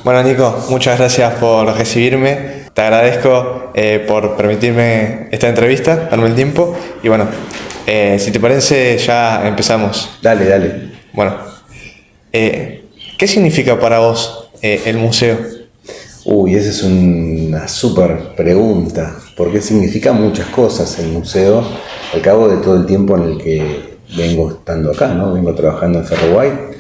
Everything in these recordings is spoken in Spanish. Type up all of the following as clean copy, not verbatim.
Bueno, Nico, muchas gracias por recibirme. Te agradezco por permitirme esta entrevista, darme el tiempo. Y bueno, si te parece, ya empezamos. Dale, dale. Bueno, ¿qué significa para vos el museo? Uy, esa es una súper pregunta, porque significa muchas cosas el museo, al cabo de todo el tiempo en el que vengo estando acá, ¿no? Vengo trabajando en Ferro White.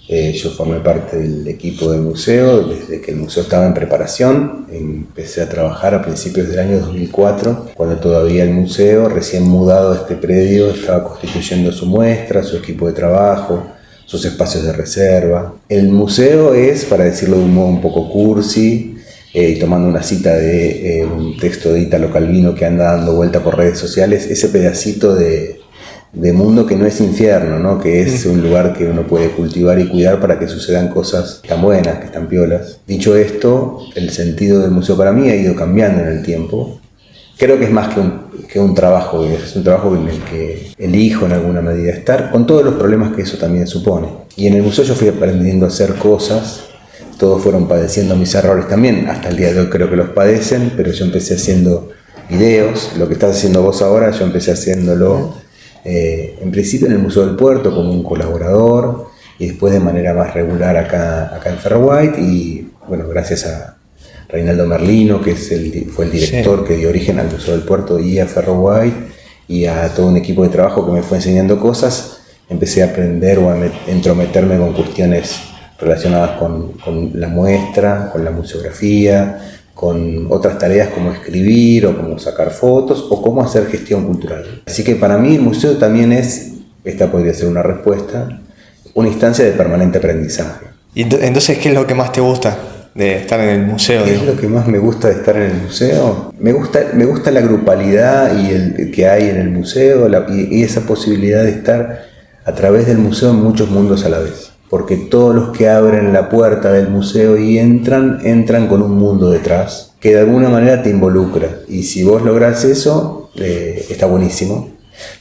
Yo formé parte del equipo del museo desde que el museo estaba en preparación. Empecé a trabajar a principios del año 2004, cuando todavía el museo, recién mudado a este predio, estaba constituyendo su muestra, su equipo de trabajo, sus espacios de reserva. El museo es, para decirlo de un modo un poco cursi, tomando una cita de un texto de Italo Calvino que anda dando vuelta por redes sociales, ese pedacito de mundo que no es infierno, ¿no? Que es un lugar que uno puede cultivar y cuidar para que sucedan cosas tan buenas, que tan piolas. Dicho esto, el sentido del museo para mí ha ido cambiando en el tiempo. Creo que es más que un trabajo, es un trabajo en el que elijo en alguna medida estar, con todos los problemas que eso también supone. Y en el museo yo fui aprendiendo a hacer cosas, todos fueron padeciendo mis errores también, hasta el día de hoy creo que los padecen, pero yo empecé haciendo videos, lo que estás haciendo vos ahora, yo empecé haciéndolo en principio en el Museo del Puerto como un colaborador y después de manera más regular acá en Ferro White, y bueno, gracias a Reinaldo Merlino, que fue el director que dio origen al Museo del Puerto y a Ferro White, y a todo un equipo de trabajo que me fue enseñando cosas, empecé a aprender o a entrometerme con cuestiones relacionadas con la muestra, con la museografía, con otras tareas como escribir o como sacar fotos o cómo hacer gestión cultural. Así que para mí el museo también es, esta podría ser una respuesta, una instancia de permanente aprendizaje. Y entonces, ¿qué es lo que más te gusta de estar en el museo? ¿Qué es lo que más me gusta de estar en el museo? Me gusta la grupalidad y el que hay en el museo y esa posibilidad de estar a través del museo en muchos mundos a la vez. Porque todos los que abren la puerta del museo y entran con un mundo detrás, que de alguna manera te involucra. Y si vos lográs eso, está buenísimo.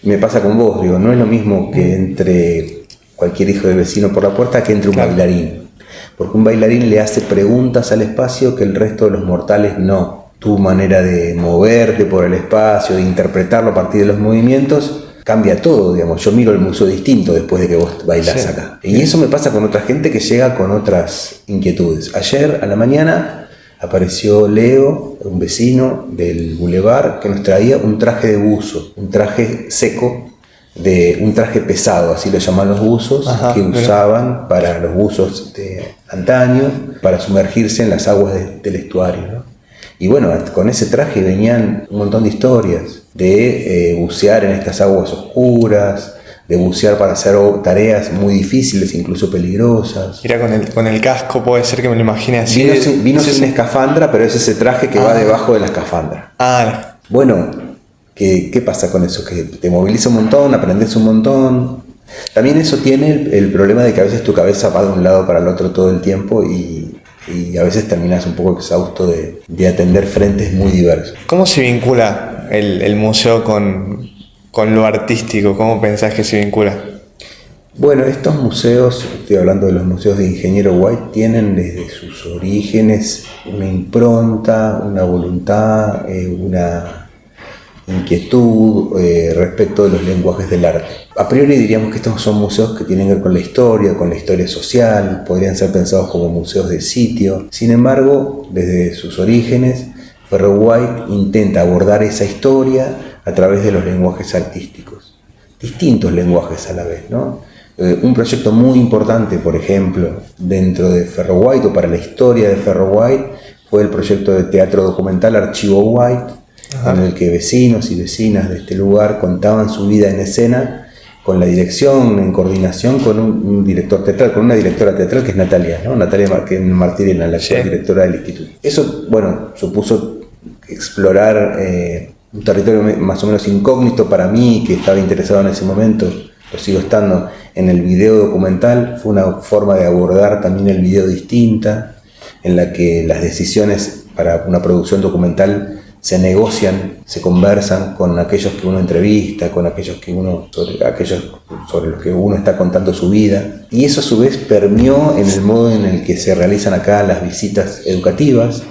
Me pasa con vos, digo, no es lo mismo que entre cualquier hijo de vecino por la puerta que entre un bailarín. Porque un bailarín le hace preguntas al espacio que el resto de los mortales no. Tu manera de moverte por el espacio, de interpretarlo a partir de los movimientos, cambia todo, digamos. Yo miro el museo distinto después de que vos bailás acá. Y eso me pasa con otra gente que llega con otras inquietudes. Ayer a la mañana apareció Leo, un vecino del Boulevard, que nos traía un traje de buzo, un traje seco, un traje pesado, así lo llaman los buzos, que usaban para los buzos de antaño, para sumergirse en las aguas del estuario, ¿no? Y bueno, con ese traje venían un montón de historias de bucear en estas aguas oscuras, de bucear para hacer tareas muy difíciles, incluso peligrosas. Mira, con el casco puede ser que me lo imagine así. Vino sin escafandra, pero es ese traje que va debajo de la escafandra. Bueno, ¿qué pasa con eso? Que te moviliza un montón, aprendes un montón. También eso tiene el problema de que a veces tu cabeza va de un lado para el otro todo el tiempo y a veces terminas un poco exhausto de atender frentes muy diversos. ¿Cómo se vincula el museo con lo artístico? ¿Cómo pensás que se vincula? Bueno, estos museos, estoy hablando de los museos de Ingeniero White, tienen desde sus orígenes una impronta, una voluntad, una inquietud respecto de los lenguajes del arte. A priori diríamos que estos son museos que tienen que ver con la historia social, podrían ser pensados como museos de sitio. Sin embargo, desde sus orígenes, Ferro White intenta abordar esa historia a través de los lenguajes artísticos, distintos lenguajes a la vez, ¿no? Un proyecto muy importante, por ejemplo, dentro de Ferro White o para la historia de Ferro White, fue el proyecto de teatro documental Archivo White, en el que vecinos y vecinas de este lugar contaban su vida en escena con la dirección, en coordinación con un director teatral, con una directora teatral que es Natalia, ¿no? Natalia Martirena, la directora del instituto. Eso, bueno, supuso explorar un territorio más o menos incógnito para mí, que estaba interesado en ese momento, lo sigo estando, en el video documental. Fue una forma de abordar también el video distinta, en la que las decisiones para una producción documental se negocian, se conversan con aquellos que uno entrevista, con aquellos sobre los que uno está contando su vida. Y eso a su vez permeó en el modo en el que se realizan acá las visitas educativas.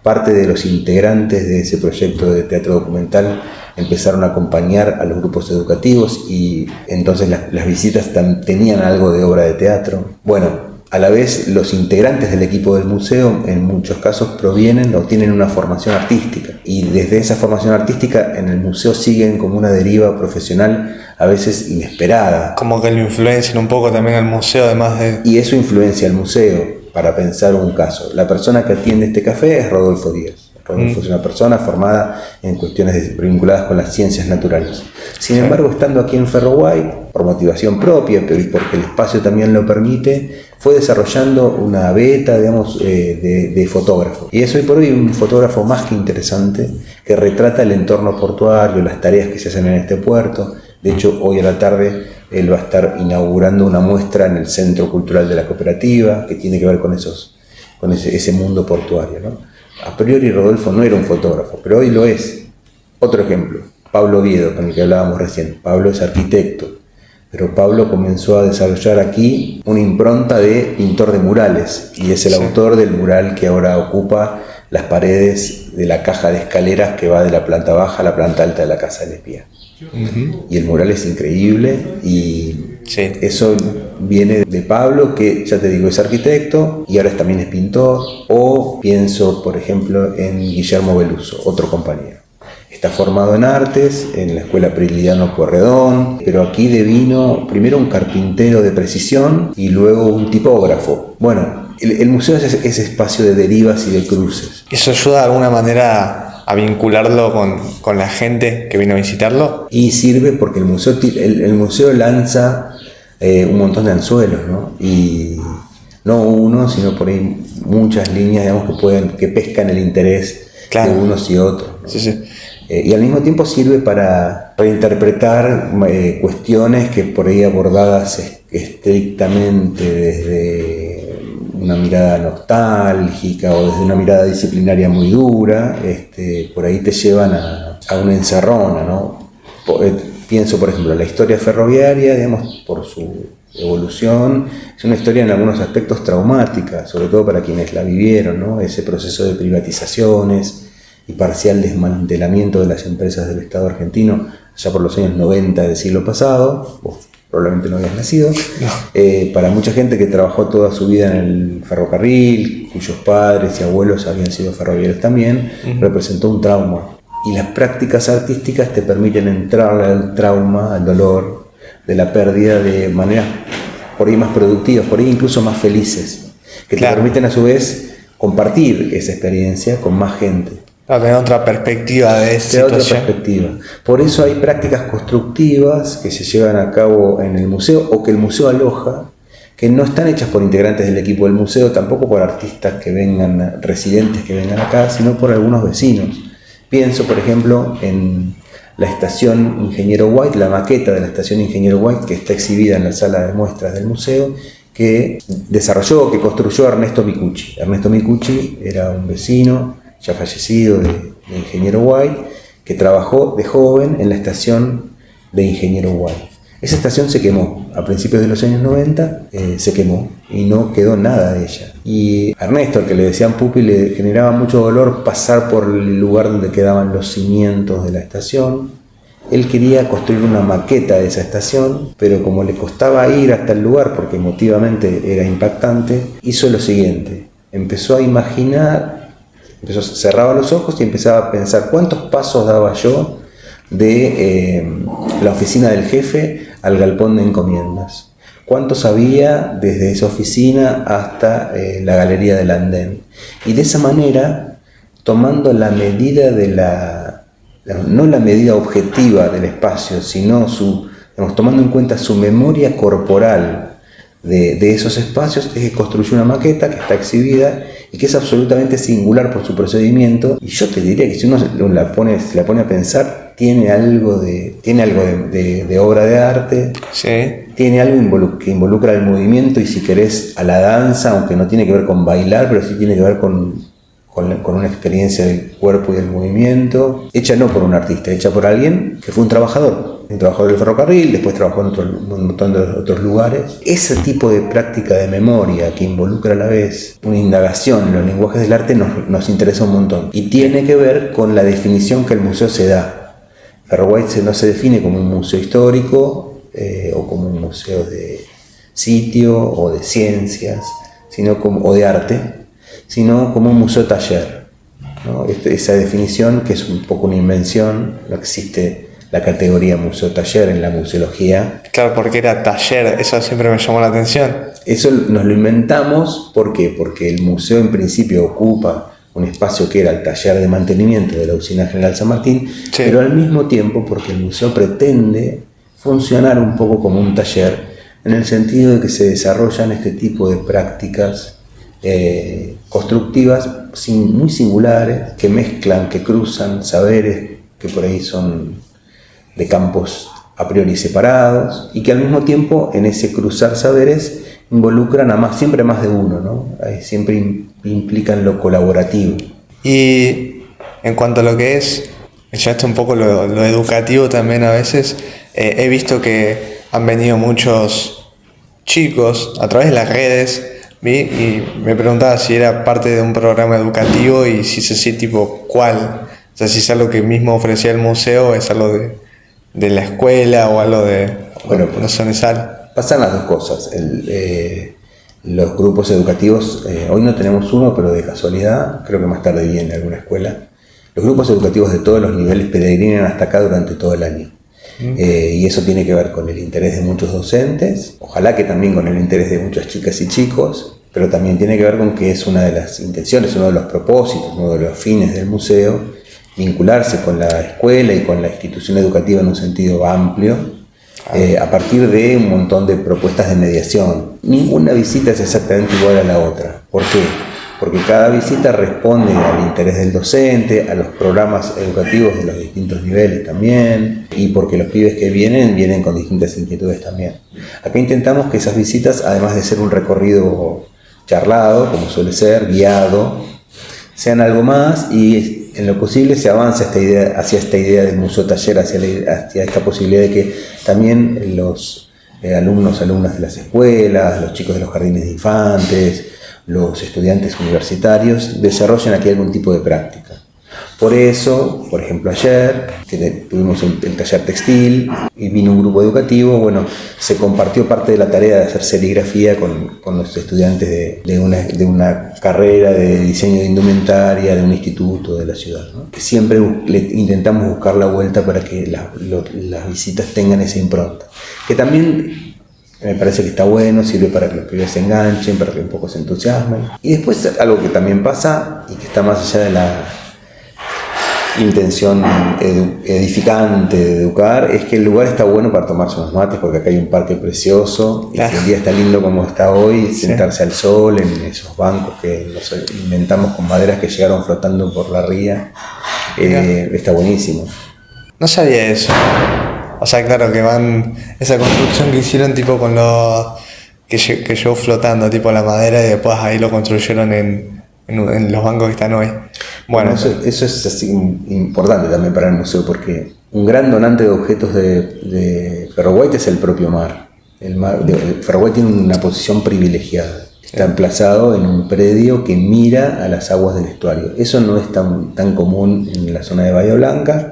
Parte de los integrantes de ese proyecto de teatro documental empezaron a acompañar a los grupos educativos y entonces las visitas tenían algo de obra de teatro. Bueno, a la vez los integrantes del equipo del museo en muchos casos provienen o tienen una formación artística y desde esa formación artística en el museo siguen como una deriva profesional a veces inesperada. Como que lo influencian un poco también al museo, además de... Y eso influencia al museo. Para pensar un caso, la persona que atiende este café es Rodolfo Díaz. Rodolfo es una persona formada en cuestiones vinculadas con las ciencias naturales. Sin embargo, estando aquí en Ferroguay, por motivación propia, pero y porque el espacio también lo permite, fue desarrollando una beta, digamos, de fotógrafo. Y es hoy por hoy un fotógrafo más que interesante, que retrata el entorno portuario, las tareas que se hacen en este puerto. De hecho, hoy a la tarde él va a estar inaugurando una muestra en el Centro Cultural de la Cooperativa que tiene que ver con ese mundo portuario, ¿no? A priori Rodolfo no era un fotógrafo, pero hoy lo es. Otro ejemplo, Pablo Oviedo, con el que hablábamos recién. Pablo es arquitecto, pero Pablo comenzó a desarrollar aquí una impronta de pintor de murales y es el autor del mural que ahora ocupa las paredes de la caja de escaleras que va de la planta baja a la planta alta de la Casa del Espía. Y el mural es increíble y eso viene de Pablo, que ya te digo es arquitecto y ahora también es pintor. O pienso por ejemplo en Guillermo Beluso, otro compañero. Está formado en artes en la Escuela Prilidiano Pueyrredón, pero aquí devino primero un carpintero de precisión y luego un tipógrafo. Bueno, el museo es ese espacio de derivas y de cruces. ¿Eso ayuda de alguna manera a vincularlo con la gente que vino a visitarlo? Y sirve porque el museo lanza un montón de anzuelos, ¿no? Y no uno, sino por ahí muchas líneas, digamos, que pescan el interés de unos y otros, ¿no? Sí. Y al mismo tiempo sirve para reinterpretar cuestiones que por ahí abordadas estrictamente desde una mirada nostálgica o desde una mirada disciplinaria muy dura, por ahí te llevan a una encerrona, ¿no? Pienso, por ejemplo, la historia ferroviaria, digamos, por su evolución, es una historia en algunos aspectos traumática, sobre todo para quienes la vivieron, ¿no? Ese proceso de privatizaciones y parcial desmantelamiento de las empresas del Estado argentino, ya por los años 90 del siglo pasado. Probablemente no habías nacido, para mucha gente que trabajó toda su vida en el ferrocarril, cuyos padres y abuelos habían sido ferroviarios también, representó un trauma. Y las prácticas artísticas te permiten entrar al trauma, al dolor de la pérdida de maneras por ahí más productivas, por ahí incluso más felices, que te permiten a su vez compartir esa experiencia con más gente. Para tener otra perspectiva de esta situación. Otra perspectiva. Por eso hay prácticas constructivas que se llevan a cabo en el museo o que el museo aloja, que no están hechas por integrantes del equipo del museo, tampoco por artistas que vengan, residentes que vengan acá, sino por algunos vecinos. Pienso, por ejemplo, en la estación Ingeniero White, la maqueta de la estación Ingeniero White, que está exhibida en la sala de muestras del museo, que construyó Ernesto Micucci. Ernesto Micucci era un vecino ya fallecido de Ingeniero White, que trabajó de joven en la estación de Ingeniero White. Esa estación se quemó a principios de los años 90, se quemó y no quedó nada de ella. Y a Ernesto, al que le decían Pupi, le generaba mucho dolor pasar por el lugar donde quedaban los cimientos de la estación. Él quería construir una maqueta de esa estación, pero como le costaba ir hasta el lugar porque emotivamente era impactante, hizo lo siguiente: empezó a imaginar, cerraba los ojos y empezaba a pensar cuántos pasos daba yo de la oficina del jefe al galpón de encomiendas, cuántos había desde esa oficina hasta la galería del andén. Y de esa manera, tomando la medida no la medida objetiva del espacio, sino tomando en cuenta su memoria corporal de esos espacios, es que construyó una maqueta que está exhibida y que es absolutamente singular por su procedimiento. Y yo te diría que si uno se la pone a pensar, tiene algo de obra de arte, tiene algo que involucra el movimiento y, si querés, a la danza, aunque no tiene que ver con bailar, pero sí tiene que ver con con una experiencia del cuerpo y del movimiento, hecha no por un artista, hecha por alguien que fue un trabajador del ferrocarril, después trabajó en un montón de otros lugares. Ese tipo de práctica de memoria que involucra a la vez una indagación en los lenguajes del arte nos interesa un montón, y tiene que ver con la definición que el museo se da. Ferroguay no se define como un museo histórico o como un museo de sitio o de ciencias, o de arte, sino como un museo taller, ¿no? Esa definición, que es un poco una invención, no existe la categoría museo taller en la museología. Claro, porque era taller, eso siempre me llamó la atención. Eso nos lo inventamos, ¿por qué? Porque el museo en principio ocupa un espacio que era el taller de mantenimiento de la Usina General San Martín, sí, pero al mismo tiempo porque el museo pretende funcionar un poco como un taller, en el sentido de que se desarrollan este tipo de prácticas constructivas muy singulares, que mezclan, que cruzan saberes que por ahí son de campos a priori separados, y que al mismo tiempo en ese cruzar saberes involucran siempre más de uno, ¿no? Siempre implican lo colaborativo. Y en cuanto a lo que es, ya está un poco lo educativo también a veces, he visto que han venido muchos chicos a través de las redes, vi, y me preguntaba si era parte de un programa educativo, y si es así, tipo, ¿cuál? O sea, si es algo que mismo ofrecía el museo, o es algo de la escuela, o algo bueno, no sé, pasan las dos cosas. Los grupos educativos, hoy no tenemos uno, pero de casualidad, creo que más tarde viene alguna escuela. Los grupos educativos de todos los niveles peregrinan hasta acá durante todo el año. Y eso tiene que ver con el interés de muchos docentes, ojalá que también con el interés de muchas chicas y chicos, pero también tiene que ver con que es una de las intenciones, uno de los propósitos, uno de los fines del museo, vincularse con la escuela y con la institución educativa en un sentido amplio, a partir de un montón de propuestas de mediación. Ninguna visita es exactamente igual a la otra. ¿Por qué? Porque cada visita responde al interés del docente, a los programas educativos de los distintos niveles también, y porque los pibes que vienen con distintas inquietudes también. Acá intentamos que esas visitas, además de ser un recorrido charlado, como suele ser, guiado, sean algo más, y en lo posible se avance hacia esta idea del museo taller, hacia esta posibilidad de que también los alumnas de las escuelas, los chicos de los jardines de infantes, los estudiantes universitarios desarrollen aquí algún tipo de práctica. Por eso, por ejemplo, ayer que tuvimos el taller textil y vino un grupo educativo, bueno, se compartió parte de la tarea de hacer serigrafía con los estudiantes de una carrera de diseño de indumentaria de un instituto de la ciudad, ¿no? Siempre intentamos buscar la vuelta para que las visitas tengan esa impronta, que también me parece que está bueno, sirve para que los pibes se enganchen, para que un poco se entusiasmen. Y después algo que también pasa y que está más allá de la intención edificante de educar, es que el lugar está bueno para tomarse unos mates, porque acá hay un parque precioso, y si el día está lindo como está hoy, sentarse al sol en esos bancos que los inventamos con maderas que llegaron flotando por la ría, está buenísimo. No sabía eso. O sea, claro, que esa construcción que hicieron tipo con que llegó flotando, tipo la madera, y después ahí lo construyeron en los bancos que están hoy. Bueno, eso es así importante también para el museo, porque un gran donante de objetos de Ferroguay es el propio mar. Ferroguay tiene una posición privilegiada. Está emplazado en un predio que mira a las aguas del estuario. Eso no es tan común en la zona de Bahía Blanca,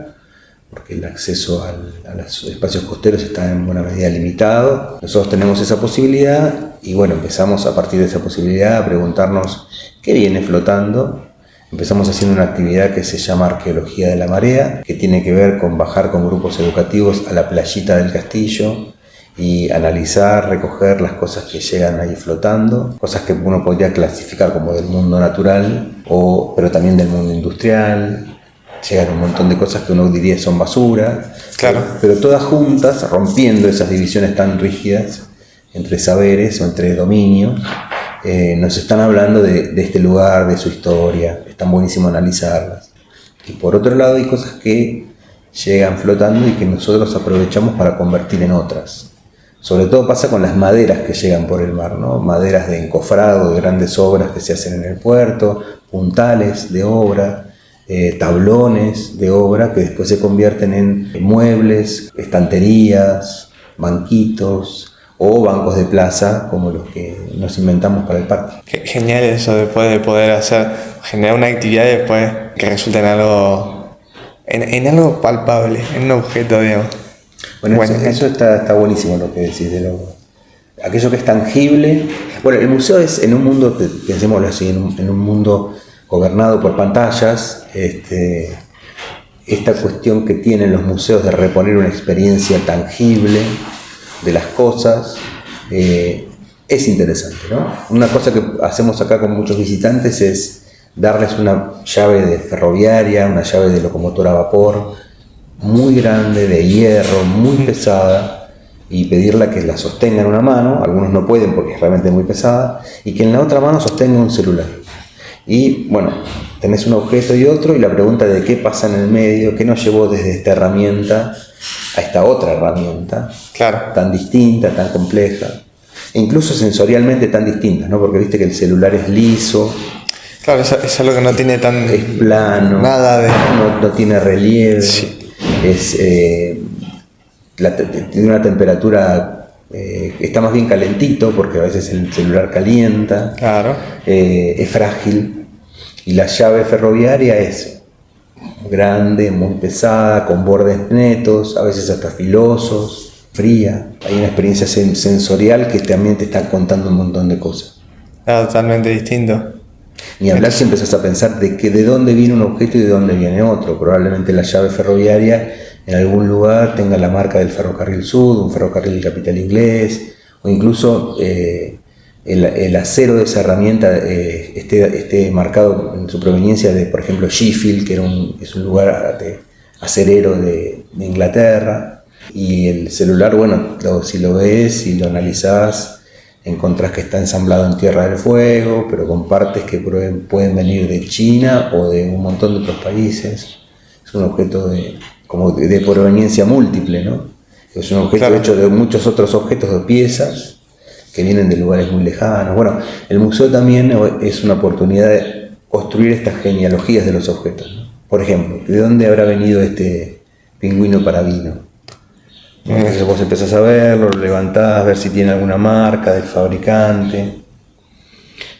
porque el acceso a los espacios costeros está en buena medida limitado. Nosotros tenemos esa posibilidad y bueno, empezamos a partir de esa posibilidad a preguntarnos qué viene flotando. Empezamos haciendo una actividad que se llama Arqueología de la Marea, que tiene que ver con bajar con grupos educativos a la playita del castillo y analizar, recoger las cosas que llegan ahí flotando, cosas que uno podría clasificar como del mundo natural, pero también del mundo industrial. Llegan un montón de cosas que uno diría son basura, claro, pero todas juntas, rompiendo esas divisiones tan rígidas entre saberes o entre dominios, nos están hablando de este lugar, de su historia. Están buenísimo analizarlas. Y por otro lado hay cosas que llegan flotando y que nosotros aprovechamos para convertir en otras. Sobre todo pasa con las maderas que llegan por el mar, ¿no? Maderas de encofrado, de grandes obras que se hacen en el puerto, puntales de obra, tablones de obra que después se convierten en muebles, estanterías, banquitos o bancos de plaza como los que nos inventamos para el parque. Qué genial eso, después de poder generar una actividad y después que resulte en algo, en algo palpable, en un objeto, digamos. Bueno, eso está buenísimo lo que decís, aquello que es tangible. Bueno, el museo es en un mundo, pensémoslo así, en un mundo gobernado por pantallas, esta cuestión que tienen los museos de reponer una experiencia tangible de las cosas, es interesante, ¿no? Una cosa que hacemos acá con muchos visitantes es darles una llave de ferroviaria, una llave de locomotora a vapor, muy grande, de hierro, muy pesada, y pedirle que la sostenga en una mano, algunos no pueden porque es realmente muy pesada, y que en la otra mano sostenga un celular. Y bueno, tenés un objeto y otro, y la pregunta de qué pasa en el medio, qué nos llevó desde esta herramienta a esta otra herramienta, claro, tan distinta, tan compleja, e incluso sensorialmente tan distinta, ¿no? Porque viste que el celular es liso. Claro, es algo que no tiene es plano, nada de... no tiene relieve. Sí. Tiene una temperatura, está más bien calentito porque a veces el celular calienta, claro. Es frágil, y la llave ferroviaria es grande, muy pesada, con bordes netos, a veces hasta filosos, fría. Hay una experiencia sensorial que también te está contando un montón de cosas. Totalmente distinto. Ni hablar si empezás a pensar de dónde viene un objeto y de dónde viene otro. Probablemente la llave ferroviaria en algún lugar tenga la marca del Ferrocarril Sud, un ferrocarril capital inglés, o incluso el acero de esa herramienta esté marcado en su proveniencia de, por ejemplo, Sheffield, que es un lugar acerero de Inglaterra. Y el celular, bueno, si lo ves y lo analizás, encontrás que está ensamblado en Tierra del Fuego, pero con partes que pueden venir de China o de un montón de otros países. Es un objeto de proveniencia múltiple, ¿no? Es un objeto, claro, hecho de muchos otros objetos de piezas que vienen de lugares muy lejanos. Bueno, el museo también es una oportunidad de construir estas genealogías de los objetos, ¿no? Por ejemplo, ¿de dónde habrá venido este pingüino parabino? Entonces vos empezás a verlo, lo levantás, ver si tiene alguna marca del fabricante.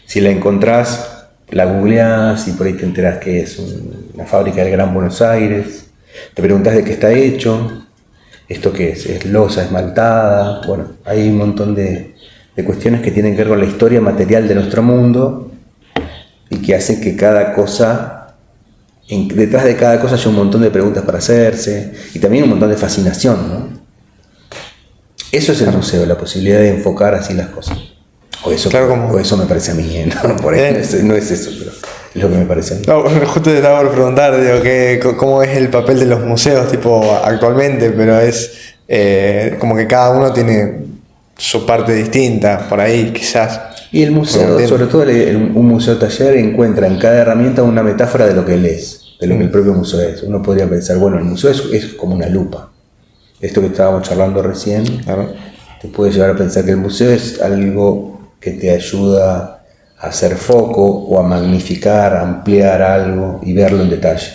Si la encontrás, la googleás y por ahí te enterás que es una fábrica del Gran Buenos Aires. Te preguntás de qué está hecho, esto qué es loza esmaltada. Bueno, hay un montón de cuestiones que tienen que ver con la historia material de nuestro mundo y que hacen que cada cosa, detrás de cada cosa haya un montón de preguntas para hacerse y también un montón de fascinación, ¿no? Eso es el museo, la posibilidad de enfocar así las cosas. O eso me parece a mí, ¿no? Por ahí no es eso, pero es lo que me parece a mí. No, justo te estaba por preguntar, cómo es el papel de los museos actualmente, pero es como que cada uno tiene su parte distinta, por ahí quizás. Y el museo, sobre todo un museo taller, encuentra en cada herramienta una metáfora de lo que él es, de lo que el propio museo es. Uno podría pensar, bueno, el museo es como una lupa. Esto que estábamos charlando recién, claro, te puede llevar a pensar que el museo es algo que te ayuda a hacer foco o a magnificar, a ampliar algo y verlo en detalle.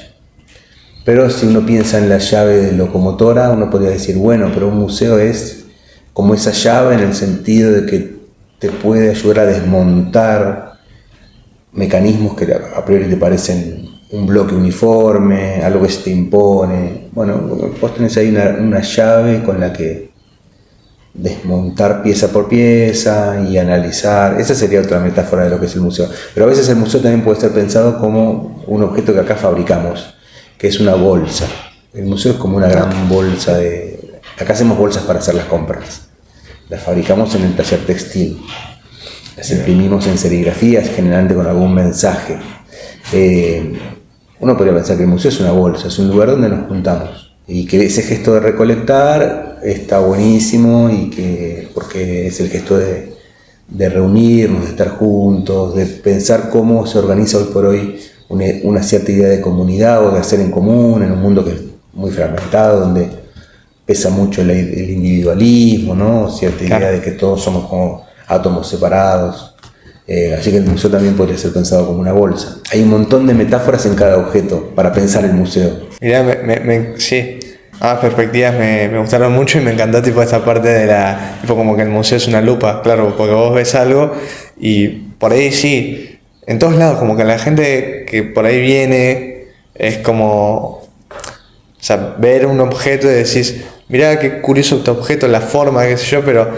Pero si uno piensa en la llave de locomotora, uno podría decir, bueno, pero un museo es como esa llave en el sentido de que te puede ayudar a desmontar mecanismos que a priori te parecen un bloque uniforme, algo que se te impone. Bueno, vos tenés ahí una llave con la que desmontar pieza por pieza y analizar. Esa sería otra metáfora de lo que es el museo. Pero a veces el museo también puede ser pensado como un objeto que acá fabricamos, que es una bolsa. El museo es como una gran bolsa de... Acá hacemos bolsas para hacer las compras. Las fabricamos en el taller textil. Las imprimimos en serigrafías, generalmente con algún mensaje. Uno podría pensar que el museo es una bolsa, es un lugar donde nos juntamos y que ese gesto de recolectar está buenísimo y que porque es el gesto de reunirnos, de estar juntos, de pensar cómo se organiza hoy por hoy una cierta idea de comunidad o de hacer en común en un mundo que es muy fragmentado, donde pesa mucho el individualismo, ¿no? Cierta idea de que todos somos como átomos separados. Así que el museo también podría ser pensado como una bolsa. Hay un montón de metáforas en cada objeto para pensar el museo. Mirá, sí, ambas perspectivas me gustaron mucho y me encantó tipo esta parte de tipo como que el museo es una lupa, claro, porque vos ves algo y por ahí sí, en todos lados como que la gente que por ahí viene es como, o sea, ver un objeto y decís, mirá qué curioso este objeto, la forma, qué sé yo, pero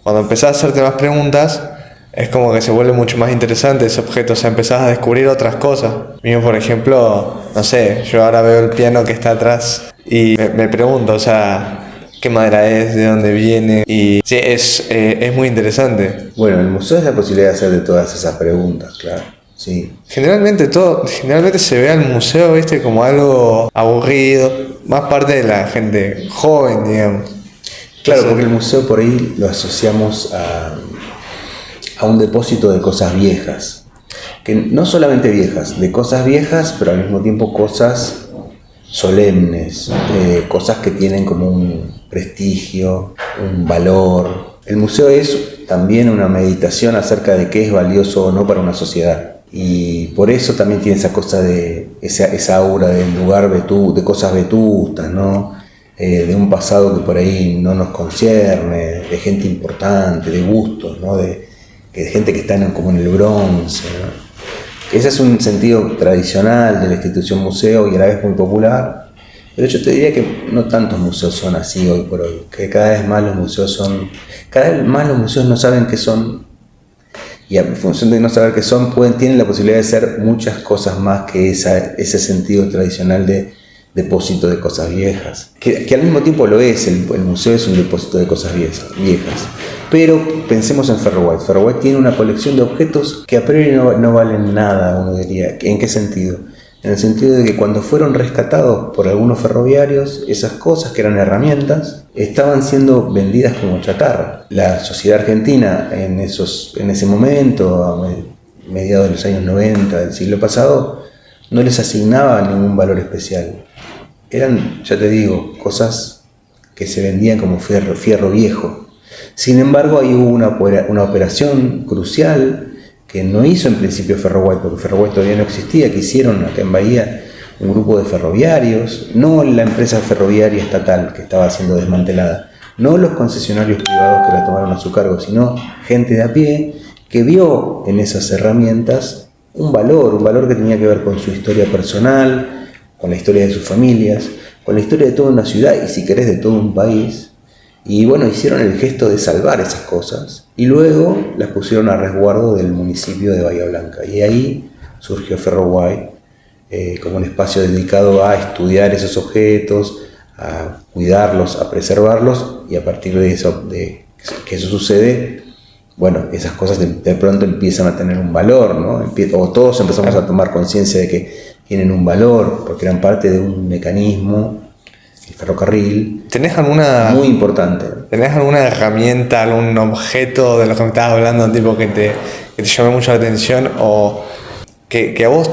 cuando empezás a hacerte más preguntas es como que se vuelve mucho más interesante ese objeto, o sea, empezás a descubrir otras cosas. Mío, por ejemplo, no sé, yo ahora veo el piano que está atrás y me pregunto, o sea, qué madera es, de dónde viene, y sí, es muy interesante. Bueno, el museo es la posibilidad de hacer de todas esas preguntas, claro, sí. Generalmente se ve al museo, viste, como algo aburrido, más parte de la gente joven, digamos. Claro, porque el museo por ahí lo asociamos a un depósito de cosas viejas, que no solamente viejas, de cosas viejas, pero al mismo tiempo cosas solemnes, cosas que tienen como un prestigio, un valor. El museo es también una meditación acerca de qué es valioso o no para una sociedad. Y por eso también tiene esa cosa de esa aura del lugar de cosas vetustas, ¿no? De un pasado que por ahí no nos concierne, de gente importante, de gustos, ¿no? De gente que está como en el bronce, ¿no? Ese es un sentido tradicional de la institución museo y a la vez muy popular, pero yo te diría que no tantos museos son así hoy por hoy, que cada vez más los museos no saben qué son, y en función de no saber qué son tienen la posibilidad de ser muchas cosas más que ese sentido tradicional de depósito de cosas viejas, que al mismo tiempo lo es, el museo es un depósito de cosas viejas. Pero pensemos en Ferro White. Ferro White tiene una colección de objetos que a priori no valen nada, uno diría. ¿En qué sentido? En el sentido de que cuando fueron rescatados por algunos ferroviarios, esas cosas que eran herramientas estaban siendo vendidas como chatarra. La sociedad argentina en ese momento, a mediados de los años 90 del siglo pasado, no les asignaba ningún valor especial. Eran, ya te digo, cosas que se vendían como fierro viejo. Sin embargo, ahí hubo una operación crucial que no hizo en principio Ferro White, porque Ferro White todavía no existía, que hicieron acá en Bahía un grupo de ferroviarios, no la empresa ferroviaria estatal que estaba siendo desmantelada, no los concesionarios privados que la tomaron a su cargo, sino gente de a pie que vio en esas herramientas un valor que tenía que ver con su historia personal, con la historia de sus familias, con la historia de toda una ciudad y si querés de todo un país. Y bueno, hicieron el gesto de salvar esas cosas y luego las pusieron a resguardo del municipio de Bahía Blanca. Y ahí surgió Ferro White como un espacio dedicado a estudiar esos objetos, a cuidarlos, a preservarlos, y a partir de eso, de que eso sucede, bueno, esas cosas de pronto empiezan a tener un valor, ¿no? O todos empezamos a tomar conciencia de que tienen un valor, porque eran parte de un mecanismo, el ferrocarril, muy importante. ¿Tenés alguna herramienta, algún objeto de lo que me estabas hablando, tipo que te llame mucho la atención o que a vos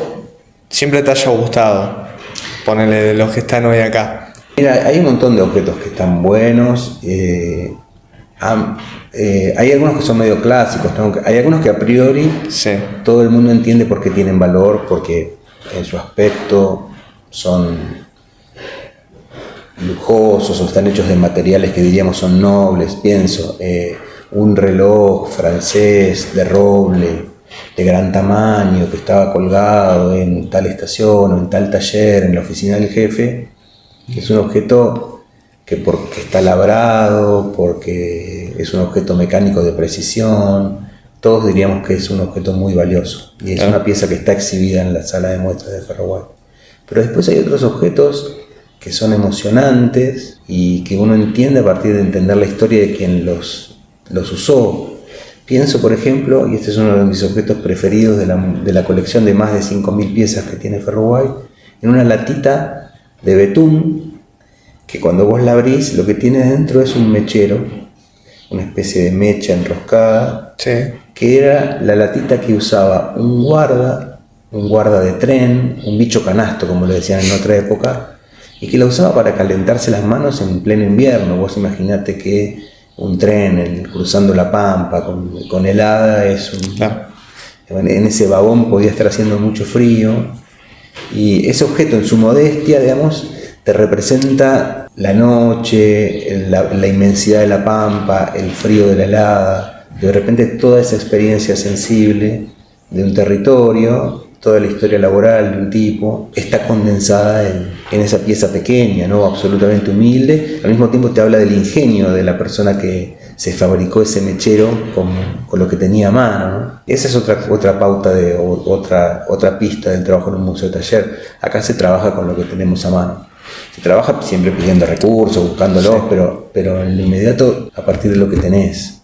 siempre te haya gustado? Ponele de los que están hoy acá. Mira, hay un montón de objetos que están buenos. Hay algunos que son medio clásicos, ¿no? Hay algunos que a priori todo el mundo entiende por qué tienen valor, porque en su aspecto son lujosos o están hechos de materiales que diríamos son nobles. Pienso, un reloj francés de roble, de gran tamaño, que estaba colgado en tal estación o en tal taller, en la oficina del jefe, que es un objeto que porque está labrado, porque es un objeto mecánico de precisión, todos diríamos que es un objeto muy valioso. Y es una pieza que está exhibida en la sala de muestras de Ferro White. Pero después hay otros objetos que son emocionantes y que uno entiende a partir de entender la historia de quien los usó. Pienso, por ejemplo, y este es uno de mis objetos preferidos de la colección de más de 5.000 piezas que tiene Ferro White, en una latita de betún, que cuando vos la abrís, lo que tiene dentro es un mechero, una especie de mecha enroscada, que era la latita que usaba un guarda de tren, un bicho canasto, como le decían en otra época, y que la usaba para calentarse las manos en pleno invierno. Vos imaginate que un tren cruzando la Pampa con helada Claro. En ese vagón podía estar haciendo mucho frío, y ese objeto en su modestia, digamos, te representa la noche, la inmensidad de la Pampa, el frío de la helada. De repente toda esa experiencia sensible de un territorio, toda la historia laboral de un tipo, está condensada en esa pieza pequeña, ¿no? Absolutamente humilde. Al mismo tiempo te habla del ingenio de la persona que se fabricó ese mechero con lo que tenía a mano, ¿no? Esa es otra pauta, otra pista del trabajo en un museo taller. Acá se trabaja con lo que tenemos a mano. Se trabaja siempre pidiendo recursos, buscándolos, sí, pero en lo inmediato a partir de lo que tenés.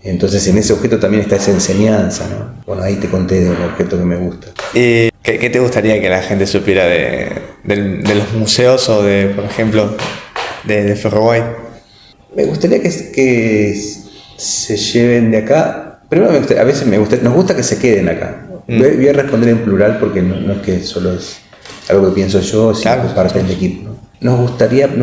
Entonces en ese objeto también está esa enseñanza, ¿no? Bueno, ahí te conté de un objeto que me gusta. ¿Y qué te gustaría que la gente supiera de los museos o de, por ejemplo, de Ferroguay? Me gustaría que se lleven de acá. Primero, nos gusta que se queden acá. Voy a responder en plural porque no es que solo es algo que pienso yo, sino claro, que es parte del equipo, ¿no? Nos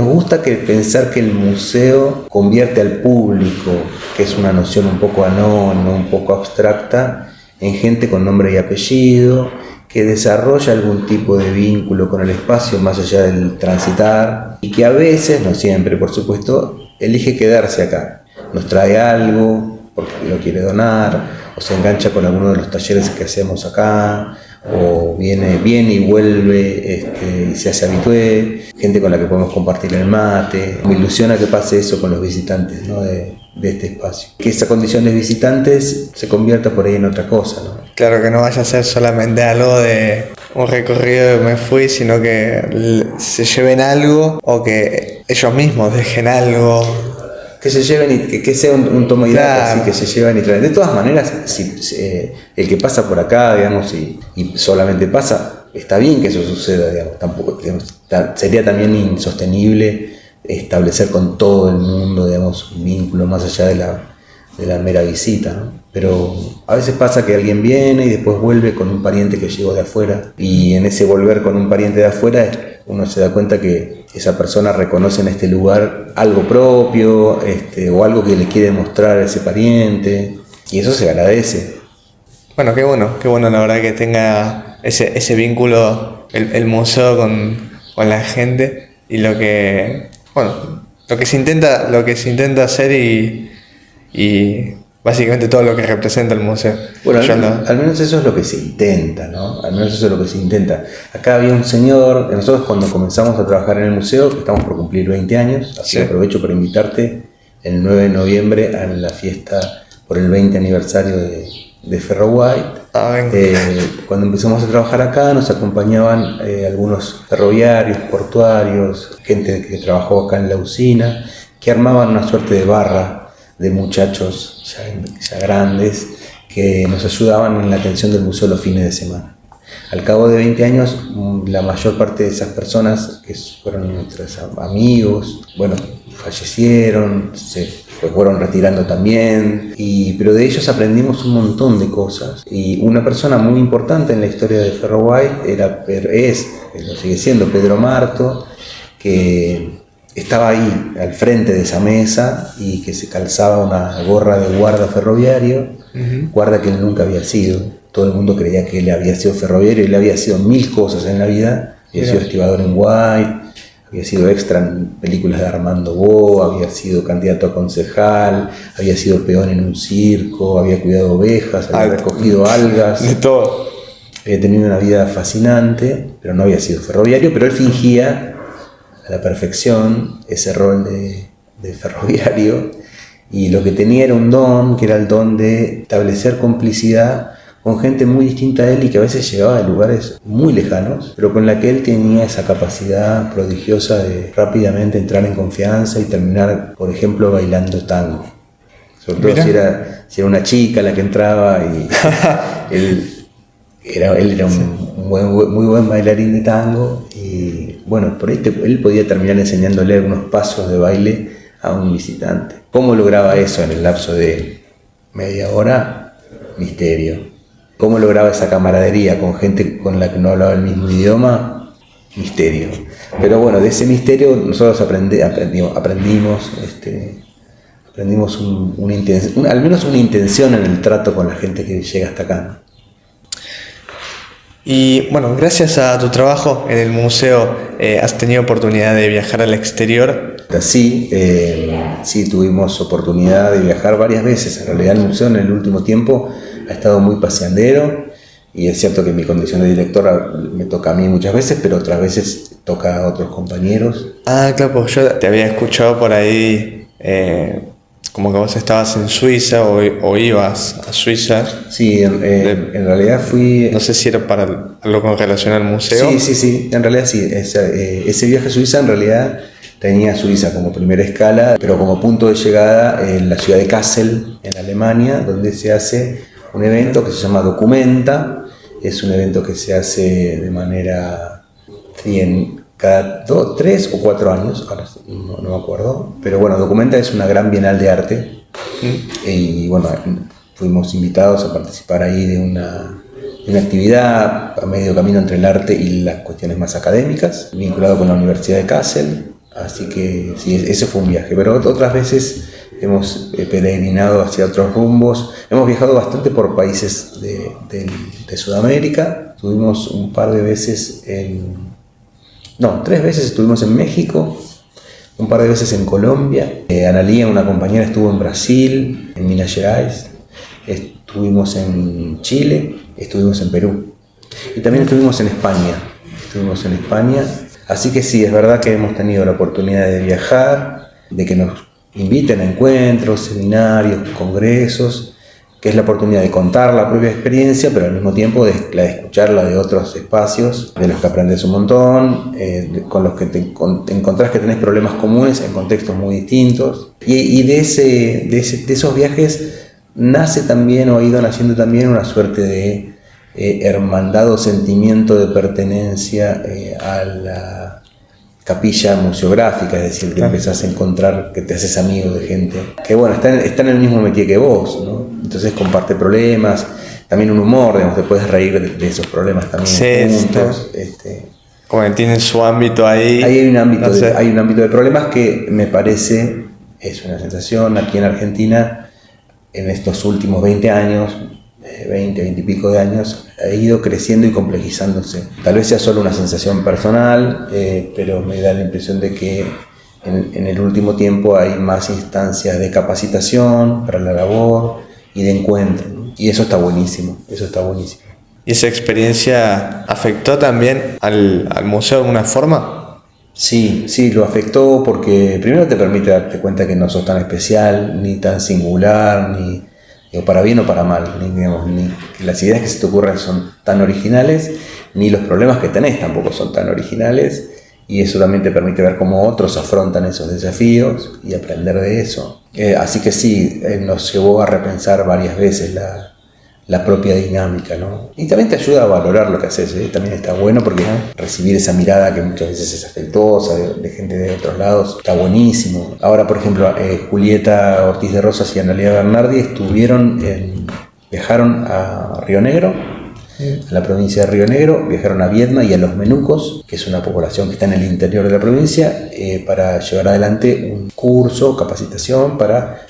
gusta pensar que el museo convierte al público, que es una noción un poco anónima, un poco abstracta, en gente con nombre y apellido, que desarrolla algún tipo de vínculo con el espacio más allá del transitar, y que a veces, no siempre por supuesto, elige quedarse acá. Nos trae algo porque lo quiere donar, o se engancha con alguno de los talleres que hacemos acá, o viene y vuelve y se hace habitué, gente con la que podemos compartir el mate. Me ilusiona que pase eso con los visitantes, ¿no? de este espacio, que esa condición de visitantes se convierta por ahí en otra cosa, ¿no? Claro, que no vaya a ser solamente algo de un recorrido de me fui, sino que se lleven algo, o que ellos mismos dejen algo. Que se lleven y que sea un toma y daca, claro, así, que se lleven y traen. De todas maneras, el que pasa por acá, digamos, y solamente pasa, está bien que eso suceda, digamos. Tampoco, digamos, sería también insostenible establecer con todo el mundo, digamos, un vínculo más allá de la mera visita, ¿no? Pero a veces pasa que alguien viene y después vuelve con un pariente que llegó de afuera, y en ese volver con un pariente de afuera uno se da cuenta que esa persona reconoce en este lugar algo propio, o algo que le quiere mostrar a ese pariente, y eso se agradece. Bueno, qué bueno la verdad que tenga ese vínculo el museo con la gente, y lo que se intenta hacer, y básicamente todo lo que representa el museo. Bueno, al menos eso es lo que se intenta, ¿no? Al menos eso es lo que se intenta. Acá había un señor, nosotros cuando comenzamos a trabajar en el museo, que estamos por cumplir 20 años, así que aprovecho para invitarte el 9 de noviembre a la fiesta por el 20 aniversario de Ferroguay. Cuando empezamos a trabajar acá nos acompañaban algunos ferroviarios, portuarios, gente que trabajó acá en la usina, que armaban una suerte de barra de muchachos ya grandes que nos ayudaban en la atención del museo los fines de semana. Al cabo de 20 años, la mayor parte de esas personas, que fueron nuestros amigos, fallecieron, se fueron retirando también, pero de ellos aprendimos un montón de cosas. Y una persona muy importante en la historia de Ferroguay lo sigue siendo, Pedro Marto, que estaba ahí al frente de esa mesa y que se calzaba una gorra de guarda ferroviario, guarda que él nunca había sido. Todo el mundo creía que él había sido ferroviario, y él había sido 1000 cosas en la vida. Había sido estibador en White, había sido extra en películas de Armando Bo, había sido candidato a concejal, había sido peón en un circo, había cuidado ovejas, había recogido algas. De todo. Había tenido una vida fascinante, pero no había sido ferroviario, pero él fingía a la perfección ese rol de ferroviario, y lo que tenía era un don, que era el don de establecer complicidad con gente muy distinta a él y que a veces llegaba de lugares muy lejanos, pero con la que él tenía esa capacidad prodigiosa de rápidamente entrar en confianza y terminar, por ejemplo, bailando tango. Sobre todo si era una chica la que entraba, y él era un muy buen bailarín de tango, y por ahí él podía terminar enseñándole unos pasos de baile a un visitante. ¿Cómo lograba eso en el lapso de media hora? Misterio. ¿Cómo lograba esa camaradería con gente con la que no hablaba el mismo idioma? Misterio. Pero bueno, de ese misterio nosotros aprendimos al menos una intención en el trato con la gente que llega hasta acá, ¿no? Y bueno, gracias a tu trabajo en el museo, ¿has tenido oportunidad de viajar al exterior? Sí, sí, tuvimos oportunidad de viajar varias veces. En realidad el museo en el último tiempo ha estado muy paseandero, y es cierto que en mi condición de directora me toca a mí muchas veces, pero otras veces toca a otros compañeros. Ah, claro, pues yo te había escuchado por ahí como que vos estabas en Suiza o ibas a Suiza. Sí, en realidad fui... No sé si era para algo con relación al museo. Sí, en realidad sí. Ese viaje a Suiza en realidad tenía Suiza como primera escala, pero como punto de llegada en la ciudad de Kassel, en Alemania, donde se hace un evento que se llama Documenta. Es un evento que se hace de manera cada 3 o 4 años, ahora no me acuerdo, pero bueno, Documenta es una gran bienal de arte. Y bueno, fuimos invitados a participar ahí de una actividad a medio camino entre el arte y las cuestiones más académicas, vinculado con la Universidad de Kassel. Así que sí, ese fue un viaje, pero otras veces hemos peregrinado hacia otros rumbos. Hemos viajado bastante por países de Sudamérica. Tuvimos un par de veces 3 veces estuvimos en México, un par de veces en Colombia. Analía, una compañera, estuvo en Brasil, en Minas Gerais. Estuvimos en Chile, estuvimos en Perú. Y también estuvimos en España. Así que sí, es verdad que hemos tenido la oportunidad de viajar, de que nos inviten a encuentros, seminarios, congresos, que es la oportunidad de contar la propia experiencia, pero al mismo tiempo de escucharla de otros espacios, de los que aprendes un montón, con los que te encontrás que tenés problemas comunes en contextos muy distintos. Y de esos viajes nace también, o ha ido naciendo también, una suerte de hermandad o sentimiento de pertenencia a la capilla museográfica, es decir, que empezás a encontrar, que te haces amigo de gente que bueno, está en el mismo métier que vos, ¿no? Entonces comparte problemas, también un humor, digamos, te puedes reír de esos problemas también juntos. Como que tienen su ámbito ahí. Hay un ámbito de problemas que me parece, es una sensación aquí en Argentina, en estos últimos 20 años, 20 y pico de años, ha ido creciendo y complejizándose. Tal vez sea solo una sensación personal, pero me da la impresión de que en el último tiempo hay más instancias de capacitación para la labor y de encuentro, ¿no? Y eso está buenísimo. ¿Y esa experiencia afectó también al museo de alguna forma? Sí, lo afectó porque primero te permite darte cuenta que no sos tan especial, ni tan singular, ni para bien o para mal, ni que las ideas que se te ocurren son tan originales, ni los problemas que tenés tampoco son tan originales, y eso también te permite ver cómo otros afrontan esos desafíos y aprender de eso. Así que sí, nos llevó a repensar varias veces la propia dinámica, ¿no? Y también te ayuda a valorar lo que haces, ¿eh? También está bueno porque recibir esa mirada que muchas veces es afectuosa de gente de otros lados está buenísimo. Ahora, por ejemplo, Julieta Ortiz de Rosas y Analia Bernardi viajaron a Río Negro, a la provincia de Río Negro, viajaron a Viedma y a Los Menucos, que es una población que está en el interior de la provincia, para llevar adelante un curso, capacitación para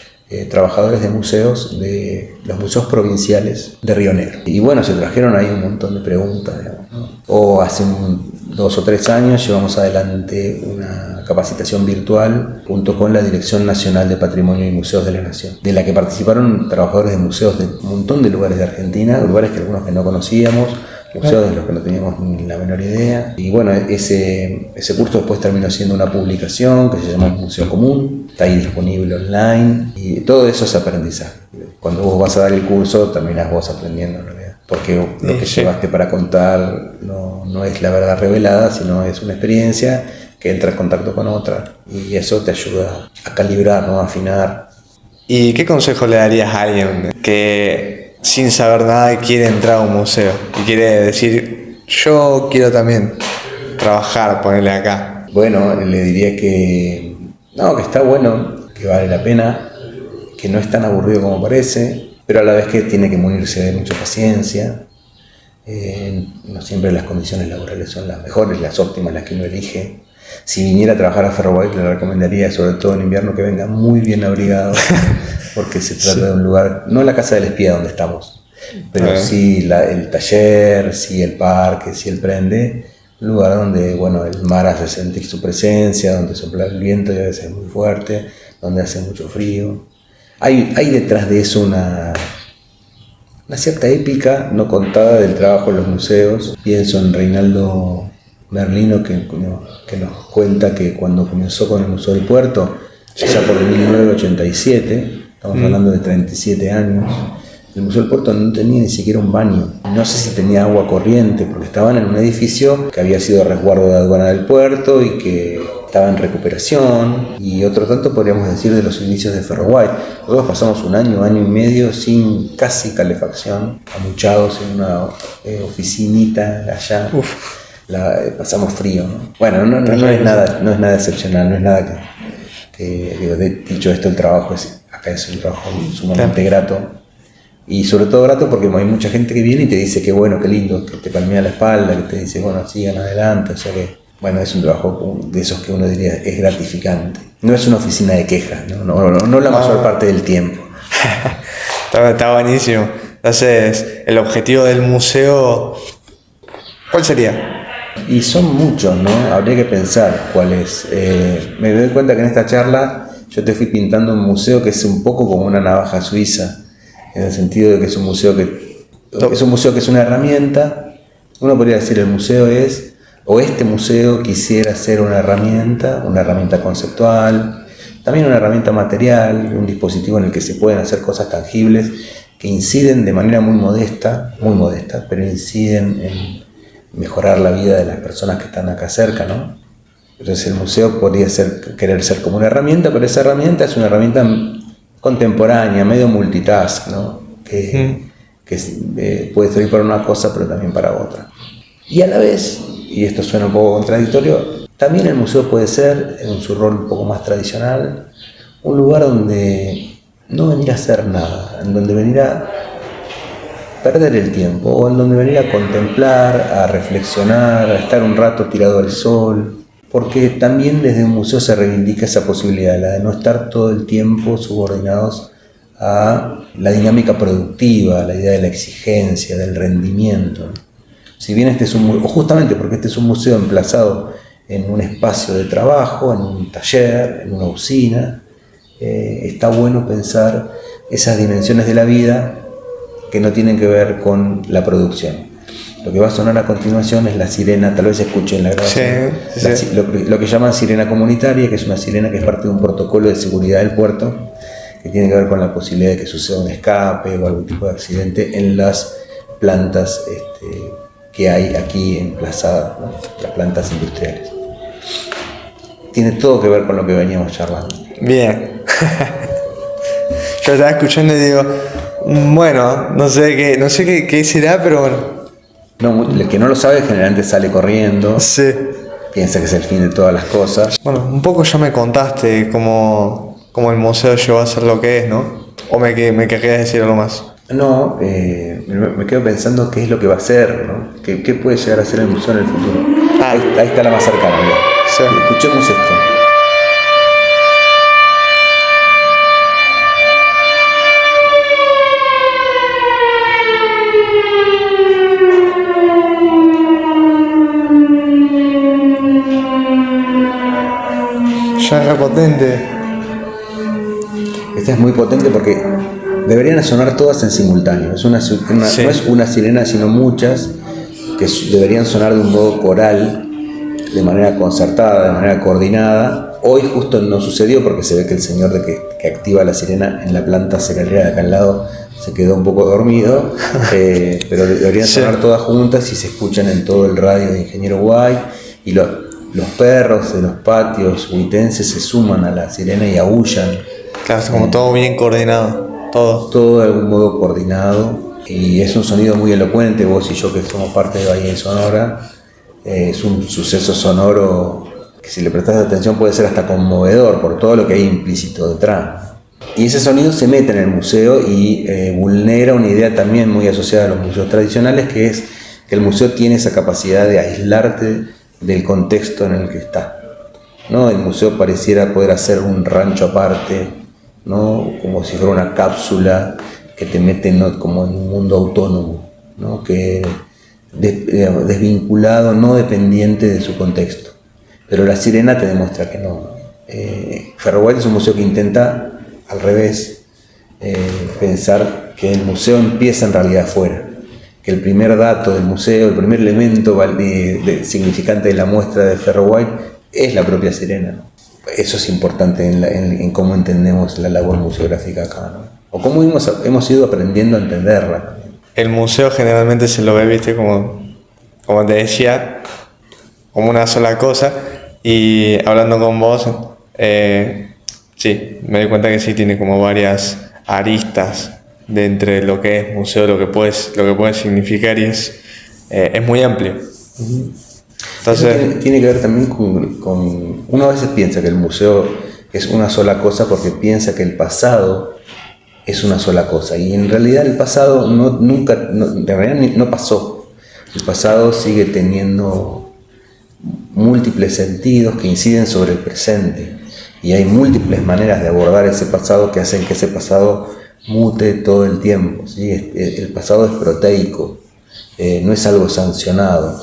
trabajadores de museos, de los museos provinciales de Río Negro. Y bueno, se trajeron ahí un montón de preguntas, digamos, ¿no? O hace 2 o 3 años llevamos adelante una capacitación virtual junto con la Dirección Nacional de Patrimonio y Museos de la Nación, de la que participaron trabajadores de museos de un montón de lugares de Argentina, lugares que algunos que no conocíamos, museos de los que no teníamos ni la menor idea. Y bueno, ese curso después terminó siendo una publicación que se llama Museo Común, está ahí disponible online, y todo eso es aprendizaje. Cuando vos vas a dar el curso terminás vos aprendiendo en realidad, porque lo que llevaste para contar no es la verdad revelada, sino es una experiencia que entra en contacto con otra, y eso te ayuda a calibrar, ¿no? A afinar. ¿Y qué consejo le darías a alguien que sin saber nada quiere entrar a un museo y quiere decir, yo quiero también trabajar, ponerle acá? Bueno, le diría que está bueno, que vale la pena, que no es tan aburrido como parece, pero a la vez que tiene que munirse de mucha paciencia. No siempre las condiciones laborales son las mejores, las óptimas, las que uno elige. Si viniera a trabajar a Ferrobaik, le recomendaría, sobre todo en invierno, que venga muy bien abrigado, porque se trata de un lugar, no la casa del espía donde estamos, pero sí el taller, sí el parque, sí el prende, un lugar donde, bueno, el mar hace sentir su presencia, donde sopla el viento y a veces es muy fuerte, donde hace mucho frío. Hay detrás de eso una cierta épica no contada del trabajo en los museos. Pienso en Reinaldo Merlino, que nos cuenta que cuando comenzó con el Museo del Puerto, ya por 1987, estamos hablando de 37 años, el Museo del Puerto no tenía ni siquiera un baño. No sé si tenía agua corriente, porque estaban en un edificio que había sido resguardo de aduana del puerto y que estaba en recuperación, y otro tanto podríamos decir de los inicios de Ferrobaik. Nosotros pasamos un año y medio sin casi calefacción, amuchados en una oficinita allá. Pasamos frío, ¿no? Bueno, no es nada excepcional, no es nada que digo, dicho esto, el trabajo acá es un trabajo sumamente grato. Y sobre todo grato porque hay mucha gente que viene y te dice que bueno, qué lindo, que te palmea la espalda, que te dice, bueno, sigan adelante, o sea que, bueno, es un trabajo de esos que uno diría es gratificante. No es una oficina de quejas, no la mayor parte del tiempo. Está buenísimo. Entonces, el objetivo del museo, ¿cuál sería? Y son muchos, ¿no? Habría que pensar cuál es. Me doy cuenta que en esta charla yo te fui pintando un museo que es un poco como una navaja suiza, en el sentido de que es un museo que es una herramienta. Uno podría decir el museo es, o este museo quisiera ser una herramienta conceptual, también una herramienta material, un dispositivo en el que se pueden hacer cosas tangibles que inciden de manera muy modesta, pero inciden en mejorar la vida de las personas que están acá cerca, ¿no? Entonces el museo podría querer ser como una herramienta, pero esa herramienta es una herramienta contemporánea, medio multitask, ¿no? Que puede servir para una cosa, pero también para otra. Y a la vez, y esto suena un poco contradictorio, también el museo puede ser, en su rol un poco más tradicional, un lugar donde no venir a hacer nada, en donde venir a perder el tiempo, o en donde venir a contemplar, a reflexionar, a estar un rato tirado al sol, porque también desde un museo se reivindica esa posibilidad, la de no estar todo el tiempo subordinados a la dinámica productiva, la idea de la exigencia, del rendimiento. Si bien este es justamente porque este es un museo emplazado en un espacio de trabajo, en un taller, en una usina, está bueno pensar esas dimensiones de la vida que no tienen que ver con la producción. Lo que va a sonar a continuación es la sirena, tal vez escuchen la grabación, sí. Lo que llaman sirena comunitaria, que es una sirena que es parte de un protocolo de seguridad del puerto, que tiene que ver con la posibilidad de que suceda un escape o algún tipo de accidente en las plantas que hay aquí emplazadas, ¿no? Las plantas industriales. Tiene todo que ver con lo que veníamos charlando. Bien. Yo estaba escuchando y digo, bueno, no sé qué será, pero bueno. No, el que no lo sabe generalmente sale corriendo. Sí. Piensa que es el fin de todas las cosas. Bueno, un poco ya me contaste cómo el museo llegó a ser lo que es, ¿no? ¿O me querrías decir algo más? No, me quedo pensando qué es lo que va a ser, ¿no? ¿Qué puede llegar a ser el museo en el futuro? Ahí está la más cercana, mira. Sí. Escuchemos esto. Ya era potente. Esta es muy potente porque deberían sonar todas en simultáneo. Sí. No es una sirena, sino muchas que deberían sonar de un modo coral, de manera concertada, de manera coordinada. Hoy justo no sucedió porque se ve que el señor que activa la sirena en la planta cerealera de acá al lado se quedó un poco dormido, pero deberían sonar todas juntas y se escuchan en todo el radio de Ingeniero Guay, y los perros de los patios huitenses se suman a la sirena y aúllan. Claro, es como todo bien coordinado, todo de algún modo coordinado, y es un sonido muy elocuente. Vos y yo, que somos parte de Bahía y Sonora, es un suceso sonoro que, si le prestás atención, puede ser hasta conmovedor por todo lo que hay implícito detrás. Y ese sonido se mete en el museo y vulnera una idea también muy asociada a los museos tradicionales, que es que el museo tiene esa capacidad de aislarte del contexto en el que está. ¿no? El museo pareciera poder hacer un rancho aparte, ¿no? Como si fuera una cápsula que te mete, ¿no?, como en un mundo autónomo, ¿no? Que desvinculado, no dependiente de su contexto. Pero La Sirena te demuestra que no. Ferroguay es un museo que intenta, al revés, pensar que el museo empieza en realidad afuera, que el primer dato del museo, el primer elemento significante de la muestra de Ferroguay es la propia Sirena, ¿no? Eso es importante en cómo entendemos la labor museográfica acá, ¿no? O cómo hemos ido aprendiendo a entenderla. El museo generalmente se lo ve, viste, como te decía, como una sola cosa. Y hablando con vos, sí, me doy cuenta que sí tiene como varias aristas de entre lo que es museo, lo que puede significar, y es muy amplio. Entonces, tiene que ver también con... Uno a veces piensa que el museo es una sola cosa porque piensa que el pasado es una sola cosa. Y en realidad el pasado no pasó. El pasado sigue teniendo múltiples sentidos que inciden sobre el presente. Y hay múltiples maneras de abordar ese pasado que hacen que ese pasado mute todo el tiempo, ¿sí? El pasado es proteico, no es algo sancionado,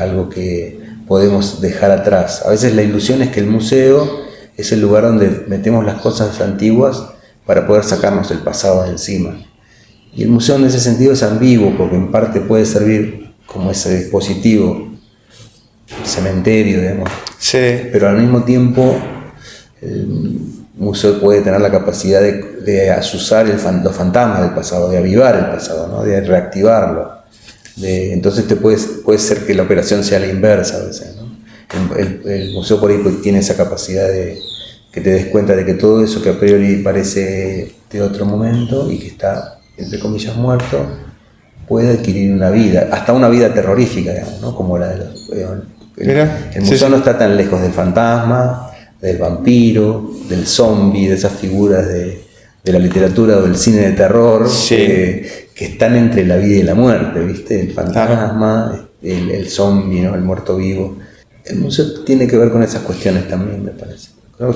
algo que podemos dejar atrás. A veces la ilusión es que el museo es el lugar donde metemos las cosas antiguas para poder sacarnos el pasado de encima. Y el museo en ese sentido es ambiguo, porque en parte puede servir como ese dispositivo, cementerio, digamos. Sí. Pero al mismo tiempo el museo puede tener la capacidad de azuzar los fantasmas del pasado, de avivar el pasado, ¿no? De reactivarlo. Entonces puede ser que la operación sea la inversa a veces, ¿no? El museo por ahí tiene esa capacidad de que te des cuenta de que todo eso que a priori parece de otro momento y que está, entre comillas, muerto, puede adquirir una vida, hasta una vida terrorífica, digamos, ¿no? Como la de los... El museo no está tan lejos del fantasma, del vampiro, del zombie, de esas figuras de la literatura o del cine de terror, que están entre la vida y la muerte, ¿viste? El fantasma, el zombie, ¿no? El muerto vivo. El museo tiene que ver con esas cuestiones también, me parece.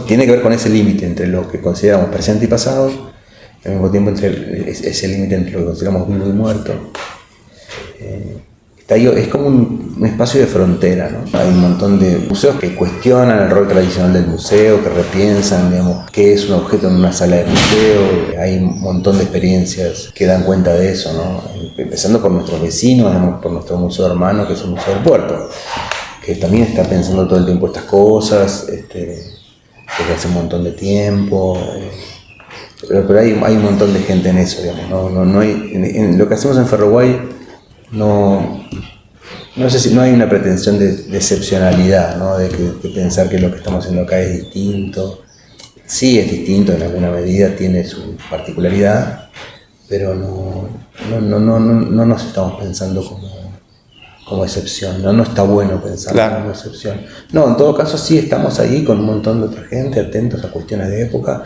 Tiene que ver con ese límite entre lo que consideramos presente y pasado, y al mismo tiempo ese límite entre lo que consideramos vivo y muerto. Es como un espacio de frontera, ¿no? Hay un montón de museos que cuestionan el rol tradicional del museo, que repiensan, digamos, qué es un objeto en una sala de museo. Hay un montón de experiencias que dan cuenta de eso, ¿no? Empezando por nuestros vecinos, digamos, por nuestro museo hermano, que es el Museo del Puerto, que también está pensando todo el tiempo estas cosas, desde hace un montón de tiempo. Pero hay un montón de gente en eso, digamos, no hay, en lo que hacemos en Ferroguay, no sé si no hay una pretensión de excepcionalidad, ¿no? De pensar que lo que estamos haciendo acá es distinto. Sí, es distinto en alguna medida, tiene su particularidad, pero no nos estamos pensando como excepción, no está bueno pensar como excepción. No, en todo caso sí estamos ahí con un montón de otra gente, atentos a cuestiones de época,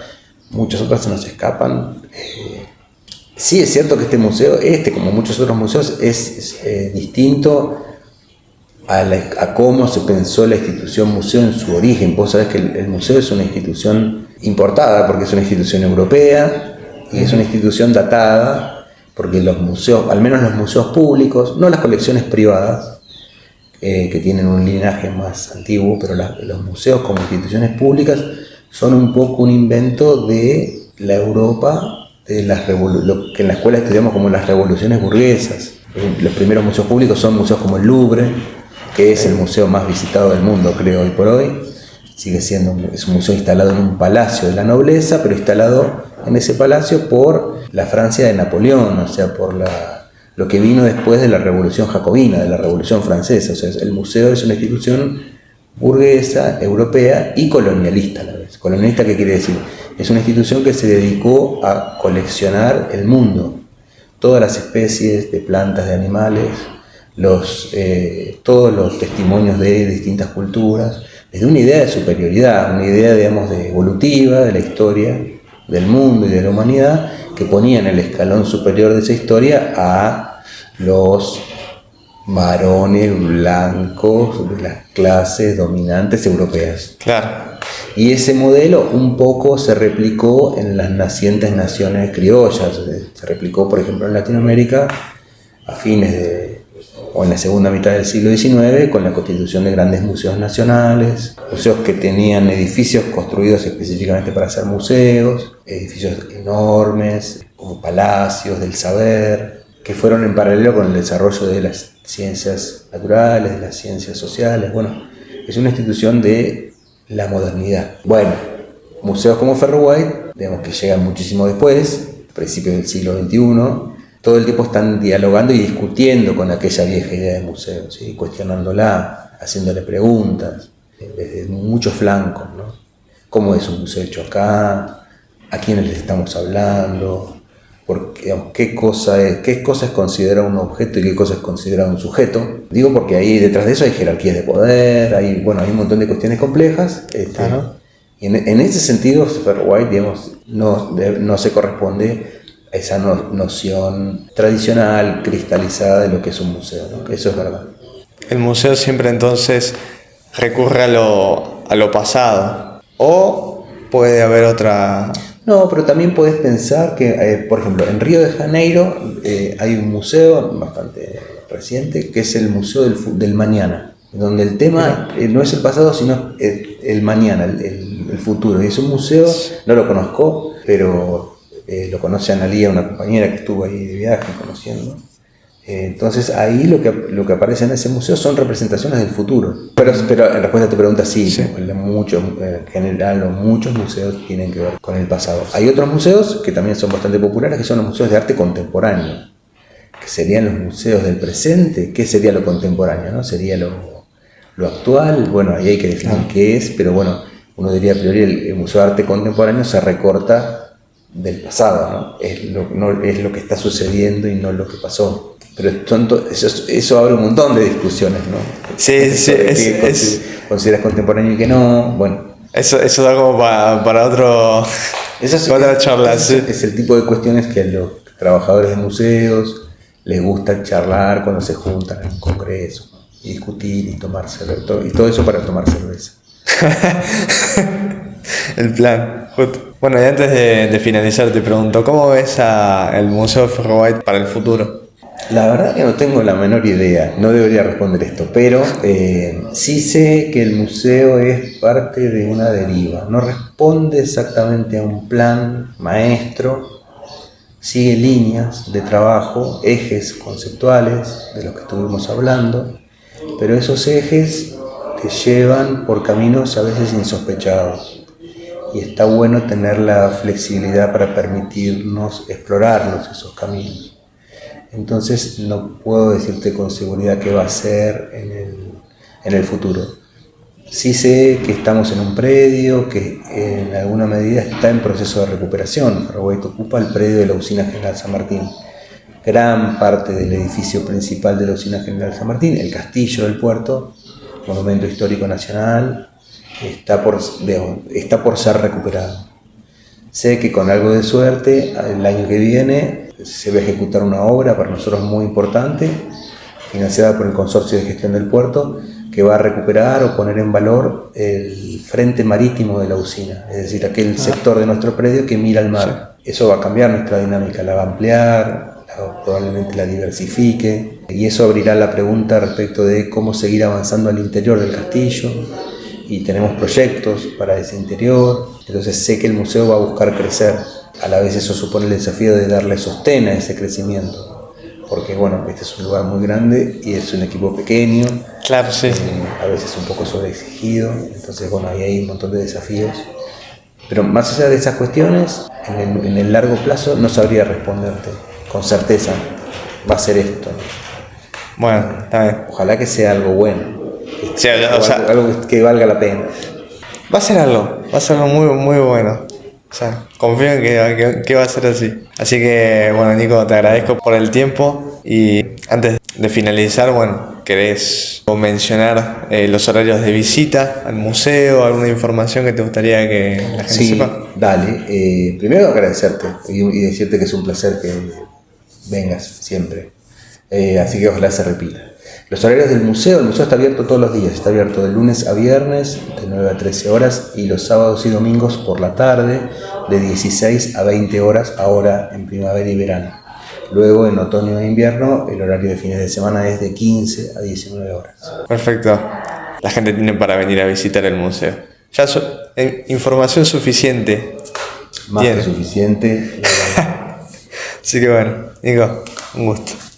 muchas otras se nos escapan. Sí, es cierto que este museo, como muchos otros museos, es distinto a cómo se pensó la institución museo en su origen. Vos sabés que el museo es una institución importada porque es una institución europea y es una institución datada porque los museos, al menos los museos públicos, no las colecciones privadas, que tienen un linaje más antiguo, pero los museos como instituciones públicas son un poco un invento de la Europa, lo que en la escuela estudiamos como las revoluciones burguesas. Los primeros museos públicos son museos como el Louvre, que es el museo más visitado del mundo, creo, hoy por hoy. Sigue siendo es un museo instalado en un palacio de la nobleza, pero instalado en ese palacio por la Francia de Napoleón, o sea, por lo que vino después de la Revolución Jacobina, de la Revolución Francesa. O sea, el museo es una institución burguesa, europea y colonialista a la vez. ¿Colonialista qué quiere decir? Es una institución que se dedicó a coleccionar el mundo, todas las especies de plantas, de animales, todos los testimonios de distintas culturas, desde una idea de superioridad, una idea, digamos, evolutiva de la historia del mundo y de la humanidad, que ponía en el escalón superior de esa historia a los varones blancos de las clases dominantes europeas. Claro. Y ese modelo un poco se replicó en las nacientes naciones criollas. Se replicó, por ejemplo, en Latinoamérica a o en la segunda mitad del siglo XIX, con la constitución de grandes museos nacionales, museos que tenían edificios construidos específicamente para ser museos, edificios enormes, como palacios del saber, que fueron en paralelo con el desarrollo de las ciencias naturales, de las ciencias sociales. Bueno, es una institución de la modernidad. Bueno, museos como Ferro White, digamos que llegan muchísimo después, principios del siglo XXI, todo el tiempo están dialogando y discutiendo con aquella vieja idea de museo, ¿sí? Cuestionándola, haciéndole preguntas, desde muchos flancos, ¿no? ¿Cómo es un museo hecho acá? ¿A quiénes le estamos hablando? Porque, digamos, qué cosa es considerado un objeto y qué cosa es considerado un sujeto. Digo porque ahí detrás de eso hay jerarquías de poder, hay un montón de cuestiones complejas. Y en ese sentido, Ferro White, digamos, no se corresponde a esa noción tradicional, cristalizada de lo que es un museo, ¿no? Eso es verdad. El museo siempre entonces recurre a lo pasado, o puede haber otra... No, pero también podés pensar que, por ejemplo, en Río de Janeiro hay un museo bastante reciente que es el Museo del Mañana, donde el tema no es el pasado, sino el mañana, el futuro. Y es un museo, no lo conozco, pero lo conoce Analía, una compañera que estuvo ahí de viaje conociendo. Entonces ahí lo que aparece en ese museo son representaciones del futuro. Pero en respuesta a tu pregunta, sí. En general muchos museos tienen que ver con el pasado. Hay otros museos que también son bastante populares, que son los museos de arte contemporáneo, que serían los museos del presente. ¿Qué sería lo contemporáneo, no? Sería lo actual. Bueno, ahí hay que definir qué es, pero bueno, uno diría a priori el Museo de Arte Contemporáneo se recorta del pasado, ¿no? Es lo que está sucediendo y no lo que pasó. Pero eso abre un montón de discusiones, ¿no? Sí, consideras contemporáneo y que no, bueno. Eso da como para otra charla. Es el tipo de cuestiones que a los trabajadores de museos les gusta charlar cuando se juntan en un congreso, ¿no? Y discutir y tomar cerveza, y todo eso para tomar cerveza. El plan, justo. Bueno, y antes de finalizar te pregunto, ¿cómo ves el Museo Ferro White para el futuro? La verdad que no tengo la menor idea, no debería responder esto, pero sí sé que el museo es parte de una deriva, no responde exactamente a un plan maestro, sigue líneas de trabajo, ejes conceptuales de los que estuvimos hablando, pero esos ejes te llevan por caminos a veces insospechados. Y está bueno tener la flexibilidad para permitirnos explorarlos, esos caminos. Entonces no puedo decirte con seguridad qué va a ser en el futuro. Sí sé que estamos en un predio que en alguna medida está en proceso de recuperación. Ferro White ocupa el predio de la Usina General San Martín. Gran parte del edificio principal de la Usina General San Martín, el castillo del puerto, monumento histórico nacional, está por ser recuperado. Sé que con algo de suerte, el año que viene se va a ejecutar una obra para nosotros muy importante, financiada por el Consorcio de Gestión del Puerto, que va a recuperar o poner en valor el frente marítimo de la usina, es decir, aquel sector de nuestro predio que mira al mar. Sí. Eso va a cambiar nuestra dinámica, la va a ampliar, probablemente la diversifique, y eso abrirá la pregunta respecto de cómo seguir avanzando al interior del castillo. Y tenemos proyectos para ese interior, entonces sé que el museo va a buscar crecer. A la vez eso supone el desafío de darle sostén a ese crecimiento, porque bueno, este es un lugar muy grande y es un equipo pequeño, claro, sí. A veces un poco sobreexigido, entonces bueno, ahí hay un montón de desafíos. Pero más allá de esas cuestiones, en el largo plazo no sabría responderte con certeza, va a ser esto, ¿no? Bueno, está bien. Ojalá que sea algo bueno. Sí, algo que valga la pena. Va a ser algo muy, muy bueno. O sea, confío en que va a ser así. Así que, bueno, Nico, te agradezco por el tiempo. Y antes de finalizar, bueno, ¿querés mencionar los horarios de visita al museo? ¿Alguna información que te gustaría que la gente sepa? Dale. Primero agradecerte y decirte que es un placer que vengas siempre. Así que ojalá se repita. Los horarios del museo, el museo está abierto todos los días, está abierto de lunes a viernes de 9 a 13 horas y los sábados y domingos por la tarde de 16 a 20 horas, ahora en primavera y verano. Luego en otoño e invierno el horario de fines de semana es de 15 a 19 horas. Perfecto. La gente tiene para venir a visitar el museo. Ya información suficiente. Más que suficiente. Así que bueno, Nico, un gusto.